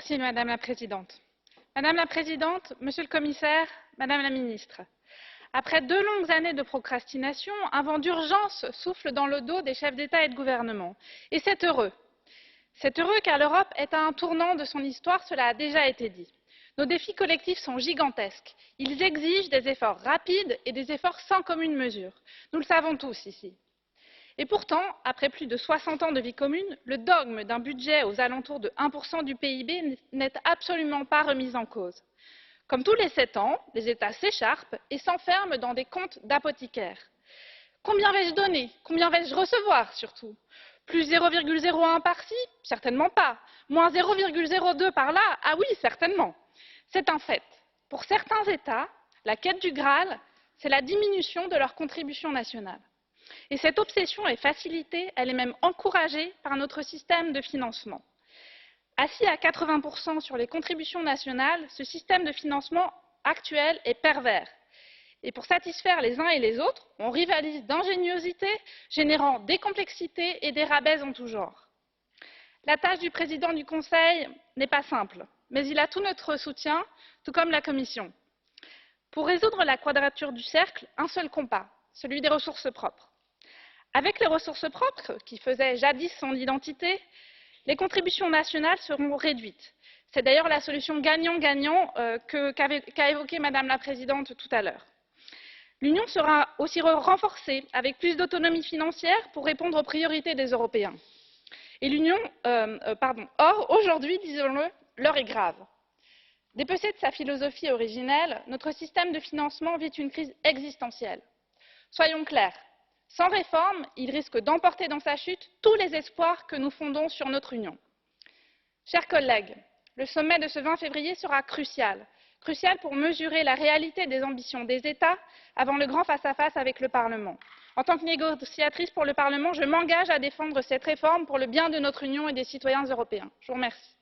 Merci, Madame la Présidente. Madame la Présidente, Monsieur le Commissaire, Madame la Ministre, après 2 longues années de procrastination, un vent d'urgence souffle dans le dos des chefs d'État et de gouvernement. Et c'est heureux. C'est heureux car l'Europe est à un tournant de son histoire, cela a déjà été dit. Nos défis collectifs sont gigantesques. Ils exigent des efforts rapides et des efforts sans commune mesure. Nous le savons tous ici. Et pourtant, après plus de 60 ans de vie commune, le dogme d'un budget aux alentours de 1% du PIB n'est absolument pas remis en cause. Comme tous les 7 ans, les États s'écharpent et s'enferment dans des comptes d'apothicaire. Combien vais-je donner? Combien vais-je recevoir surtout? Plus 0,01 par-ci? Certainement pas. Moins 0,02 par-là? Ah oui, certainement. C'est un fait. Pour certains États, la quête du Graal, c'est la diminution de leur contribution nationale. Et cette obsession est facilitée, elle est même encouragée par notre système de financement. Assis à 80% sur les contributions nationales, ce système de financement actuel est pervers. Et pour satisfaire les uns et les autres, on rivalise d'ingéniosité, générant des complexités et des rabais en tout genre. La tâche du président du Conseil n'est pas simple, mais il a tout notre soutien, tout comme la Commission. Pour résoudre la quadrature du cercle, un seul combat, celui des ressources propres. Avec les ressources propres, qui faisaient jadis son identité, les contributions nationales seront réduites. C'est d'ailleurs la solution gagnant-gagnant qu'a évoquée Madame la Présidente tout à l'heure. L'Union sera aussi renforcée avec plus d'autonomie financière pour répondre aux priorités des Européens. Or, aujourd'hui, disons-le, l'heure est grave. Dépecé de sa philosophie originelle, notre système de financement vit une crise existentielle. Soyons clairs. Sans réforme, il risque d'emporter dans sa chute tous les espoirs que nous fondons sur notre Union. Chers collègues, le sommet de ce 20 février sera crucial pour mesurer la réalité des ambitions des États avant le grand face-à-face avec le Parlement. En tant que négociatrice pour le Parlement, je m'engage à défendre cette réforme pour le bien de notre Union et des citoyens européens. Je vous remercie.